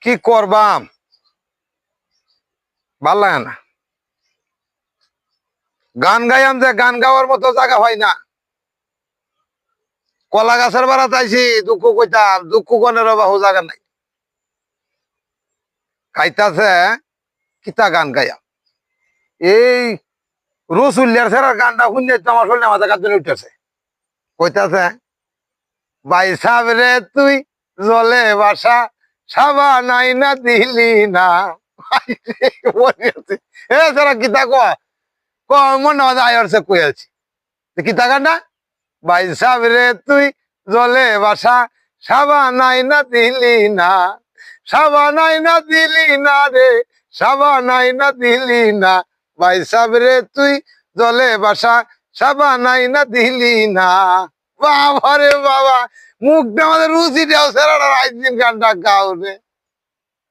কি করবাম, ভাল লাগে না। গান গাইয়াম যে গান গাওয়ার মতো জায়গা হয় না। কলা গাছের বাড়াতে আইসি, দুঃখ কইতাম, দুঃখ গনের বাহু জায়গা নাই। খাইতাছে কিতা গান গাইয়াম, এই রসুল্লিয়ার ছেড়ার গানটা শুনলে তো আমার শরীরে মাথা কাঁদতে উঠতেছে। কইতাছে ভাই সাব রে তুই জলে বাসা, সাবা নাই না দিলি না। এ সারা কিতা ক মনে হয় আয়রছে কই আছি কিতা গানটা। ভাই সাব রে তুই জলে বাসা, সাবা নাই না দিলি না, সাবা নাই না দিলি না রে, সাবা নাই না দিলি না। ভাই সাব রে তুই জলে বাসা, সাবা নাই না দিলি না। বাবা রে বাবা, মুখটা আমাদের রুচিটাও সেরাটা রাইদিন গানটা গাও রে।